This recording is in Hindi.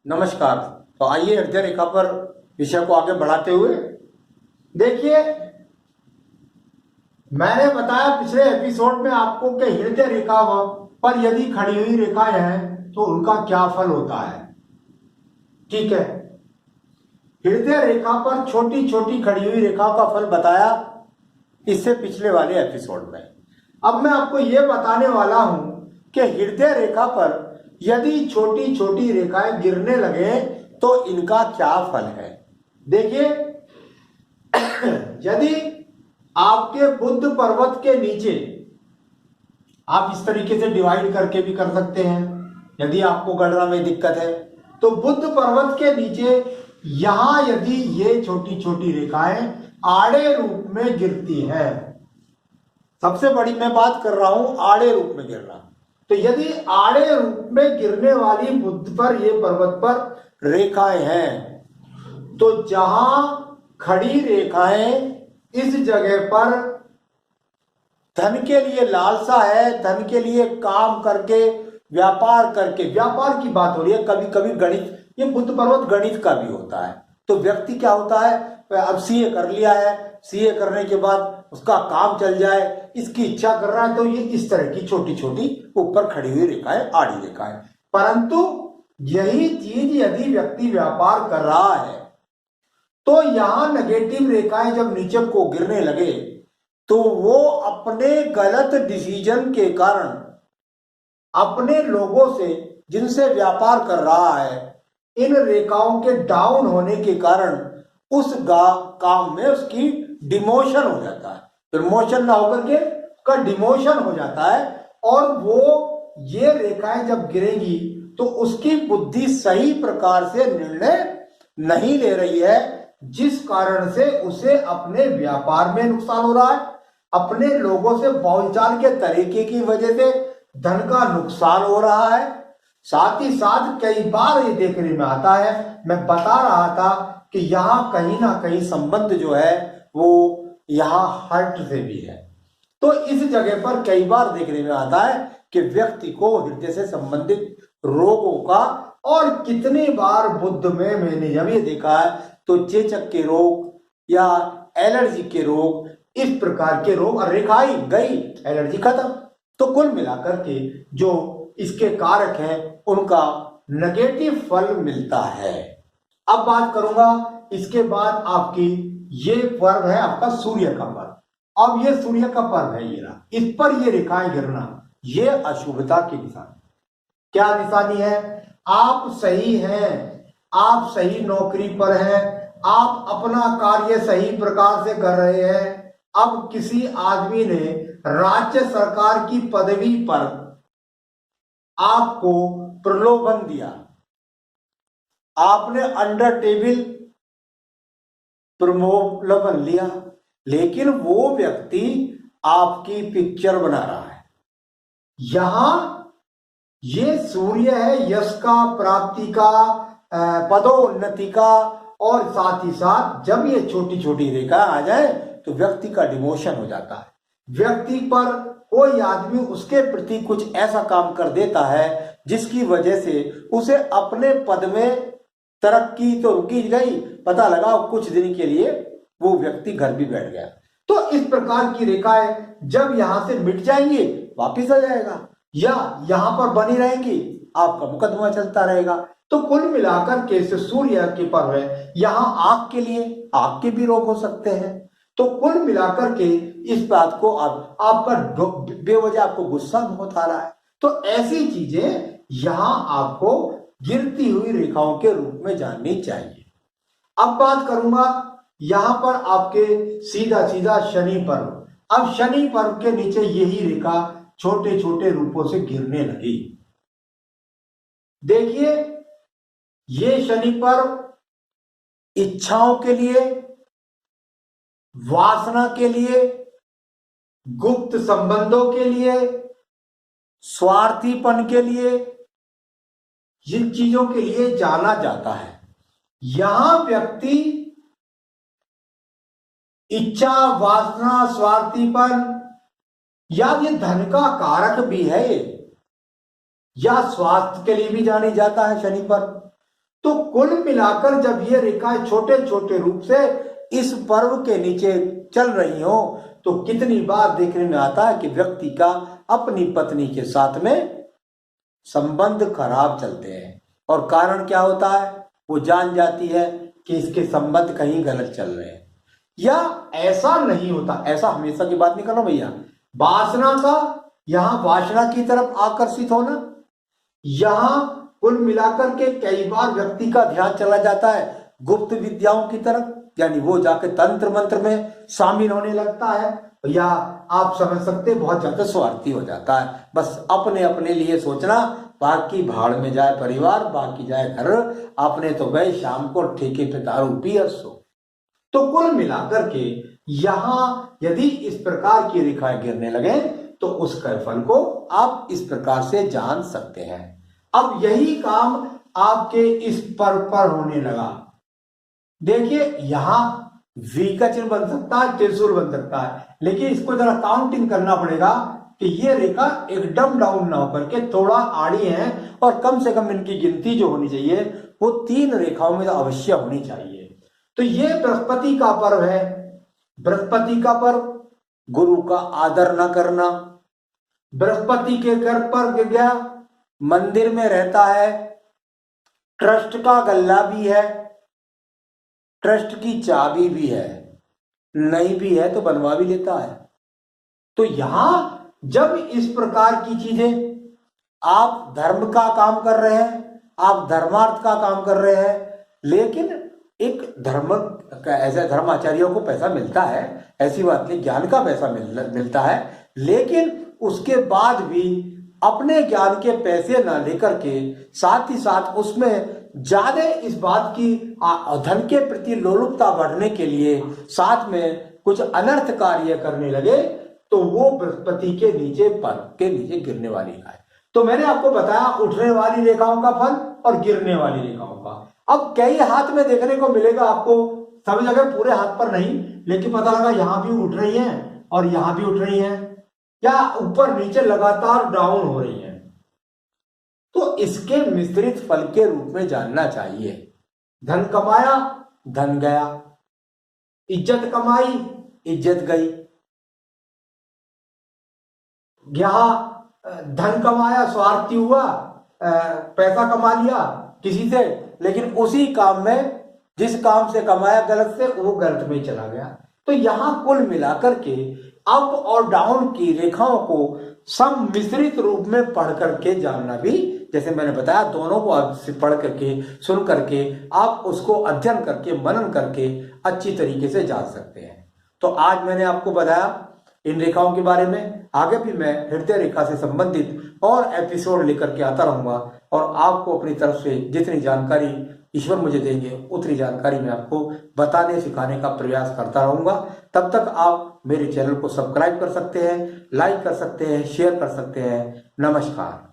नमस्कार। तो आइए हृदय रेखा पर विषय को आगे बढ़ाते हुए देखिए, मैंने बताया पिछले एपिसोड में आपको कि हृदय रेखा पर यदि खड़ी हुई रेखाएं हैं तो उनका क्या फल होता है। ठीक है, हृदय रेखा पर छोटी छोटी खड़ी हुई रेखाओं का फल बताया इससे पिछले वाले एपिसोड में। अब मैं आपको यह बताने वाला हूं कि हृदय रेखा पर यदि छोटी छोटी रेखाएं गिरने लगे तो इनका क्या फल है। देखिए, यदि आपके बुद्ध पर्वत के नीचे, आप इस तरीके से डिवाइड करके भी कर सकते हैं यदि आपको गणना में दिक्कत है, तो बुद्ध पर्वत के नीचे यहां यदि ये छोटी छोटी रेखाएं आड़े रूप में गिरती हैं, सबसे बड़ी मैं बात कर रहा हूं आड़े रूप में गिरना, तो यदि आड़े रूप में गिरने वाली बुद्ध पर, ये पर्वत पर रेखाएं हैं, तो जहां खड़ी रेखाएं इस जगह पर धन के लिए लालसा है, धन के लिए काम करके व्यापार करके, व्यापार की बात हो रही है, कभी कभी गणित, ये बुद्ध पर्वत गणित का भी होता है। तो व्यक्ति क्या होता है, अब सीए कर लिया है, सीए करने के बाद उसका काम चल जाए, इसकी इच्छा कर रहा है, तो ये इस तरह की छोटी छोटी ऊपर खड़ी हुई रेखाएं, आड़ी रेखाएं। परंतु यही चीज यदि व्यक्ति व्यापार कर रहा है तो यहां नेगेटिव रेखाएं जब नीचे को गिरने लगे तो वो अपने गलत डिसीजन के कारण, अपने लोगों से जिनसे व्यापार कर रहा है, इन रेखाओं के डाउन होने के कारण उस काम में उसकी डिमोशन हो जाता है, प्रमोशन ना होकर के उसका डिमोशन हो जाता है। और वो ये रेखाएं जब गिरेंगी तो उसकी बुद्धि सही प्रकार से निर्णय नहीं ले रही है, जिस कारण से उसे अपने व्यापार में नुकसान हो रहा है, अपने लोगों से बोलचाल के तरीके की वजह से धन का नुकसान हो रहा है। साथ ही साथ कई बार ये देखने में आता है, मैं बता रहा था कि यहाँ कहीं ना कहीं संबंध जो है वो यहाँ हार्ट से भी है। तो इस जगह पर कई बार देखने में आता है कि व्यक्ति को हृदय से संबंधित रोगों का, और कितनी बार बुद्ध में मैंने जब ये देखा है तो चेचक के रोग या एलर्जी के रोग, इस प्रकार के रोग, और रेखाएं गई, एलर्जी खत्म। तो कुल मिलाकर के जो इसके कारक हैं उनका नेगेटिव फल मिलता है। अब बात करूंगा इसके बाद आपकी, ये पर्व है आपका सूर्य का पर्व। अब ये सूर्य का पर्व है, ये रहा, इस पर ये रेखाएं गिरना, ये अशुभता की निशानी। क्या निशानी है? आप सही हैं, आप सही नौकरी पर हैं, आप अपना कार्य सही प्रकार से कर रहे हैं। अब किसी आदमी ने राज्य सरकार की पदवी पर आपको प्रलोभन दिया, आपने अंडर टेबल प्रलोभन लिया, लेकिन वो व्यक्ति आपकी पिक्चर बना रहा है। यहां ये सूर्य है यश का, प्राप्ति का, पदोन्नति का, और साथ ही साथ जब ये छोटी छोटी रेखा आ जाए तो व्यक्ति का डिमोशन हो जाता है। व्यक्ति पर कोई आदमी उसके प्रति कुछ ऐसा काम कर देता है जिसकी वजह से उसे अपने पद में तरक्की तो रुकी गई, पता लगा कुछ दिन के लिए वो व्यक्ति घर भी बैठ गया। तो इस प्रकार की रेखाएं जब यहां से मिट जाएंगी वापिस आ जाएगा, या यहां पर बनी रहेंगी, आपका मुकदमा चलता रहेगा। तो कुल मिलाकर के सूर्य के पर्व है, यहां आग के लिए, आग के भी रोग हो सकते हैं। तो कुल मिलाकर के इस बात को आपका बेवजह आपको गुस्सा बहुत आ रहा है, तो ऐसी चीजें यहां आपको गिरती हुई रेखाओं के रूप में जाननी चाहिए। अब बात करूंगा यहां पर आपके सीधा सीधा शनि पर्व। अब शनि पर्व के नीचे यही रेखा छोटे छोटे रूपों से गिरने लगी। देखिए, ये शनि पर्व इच्छाओं के लिए, वासना के लिए, गुप्त संबंधों के लिए, स्वार्थीपन के लिए, जिन चीजों के लिए जाना जाता है, यहां व्यक्ति इच्छा, वासना, स्वार्थीपन, या ये धन का कारक भी है, या स्वास्थ्य के लिए भी जानी जाता है शनि पर। तो कुल मिलाकर जब ये रेखाएं छोटे छोटे रूप से इस पर्व के नीचे चल रही हो तो कितनी बार देखने में आता है कि व्यक्ति का अपनी पत्नी के साथ में संबंध खराब चलते हैं। और कारण क्या होता है, वो जान जाती है कि इसके संबंध कहीं गलत चल रहे हैं। या ऐसा नहीं होता, ऐसा हमेशा की बात नहीं कर रहा भैया, वासना का यहां वासना की तरफ आकर्षित होना, यहां कुल मिलाकर के कई बार व्यक्ति का ध्यान चला जाता है गुप्त विद्याओं की तरफ, यानी वो जाके तंत्र मंत्र में शामिल होने लगता है, या आप समझ सकते बहुत ज्यादा स्वार्थी हो जाता है, बस अपने अपने लिए सोचना, बाकी भाड़ में जाए परिवार, बाकी जाए घर, अपने तो गए शाम को ठेके पे दारू पी और सो। तो कुल मिलाकर के यहां यदि इस प्रकार की रेखाएं गिरने लगे तो उसके फल को आप इस प्रकार से जान सकते हैं। अब यही काम आपके इस पर्व पर होने लगा। देखिए यहां वी का चिन्ह बन सकता है, त्रिशूल बन सकता है, लेकिन इसको जरा काउंटिंग करना पड़ेगा कि ये रेखा एकदम डाउन ना होकर के थोड़ा आड़ी है, और कम से कम इनकी गिनती जो होनी चाहिए वो 3 रेखाओं में अवश्य होनी चाहिए। तो ये बृहस्पति का पर्व है। बृहस्पति का पर्व, गुरु का आदर न करना, बृहस्पति के घर पर गिर गया, मंदिर में रहता है, ट्रस्ट का गल्ला भी है, ट्रस्ट की चाबी भी है, नहीं भी है तो बनवा भी लेता है। तो यहां जब इस प्रकार की चीजें, आप धर्म का काम कर रहे हैं, आप धर्मार्थ का काम कर रहे हैं, लेकिन एक धर्म ऐसे धर्माचार्यों को पैसा मिलता है, ऐसी बात नहीं, ज्ञान का पैसा मिलता है, लेकिन उसके बाद भी अपने ज्ञान के पैसे ना लेकर के साथ ही साथ उसमें ज्यादा इस बात की धन के प्रति लोलुपता बढ़ने के लिए साथ में कुछ अनर्थ कार्य करने लगे, तो वो बृहस्पति के नीचे पर्व के नीचे गिरने वाली है। तो मैंने आपको बताया उठने वाली रेखाओं का फल और गिरने वाली रेखाओं का। अब कई हाथ में देखने को मिलेगा आपको, सभी जगह पूरे हाथ पर नहीं, लेकिन पता लगा यहां भी उठ रही है और यहां भी उठ रही है, या ऊपर नीचे लगातार डाउन हो रही है। तो इसके मिश्रित फल के रूप में जानना चाहिए। धन कमाया, धन गया, इज्जत कमाई, इज्जत गई। यहां धन कमाया, स्वार्थी हुआ, पैसा कमा लिया किसी से, लेकिन उसी काम में, जिस काम से कमाया गलत से, वो गलत में चला गया। तो यहां कुल मिलाकर के अप और डाउन की रेखाओं को सम्मिश्रित रूप में पढ़ करके जानना भी, जैसे मैंने बताया, दोनों को पढ़ करके, सुन करके, आप उसको अध्ययन करके, मनन करके अच्छी तरीके से जान सकते हैं। तो आज मैंने आपको बताया इन रेखाओं के बारे में। आगे भी मैं हृदय रेखा से संबंधित और एपिसोड लेकर के आता रहूंगा, और आपको अपनी तरफ से जितनी जानकारी ईश्वर मुझे देंगे उतनी जानकारी मैं आपको बताने सिखाने का प्रयास करता रहूंगा। तब तक आप मेरे चैनल को सब्सक्राइब कर सकते हैं, लाइक कर सकते हैं, शेयर कर सकते हैं। नमस्कार।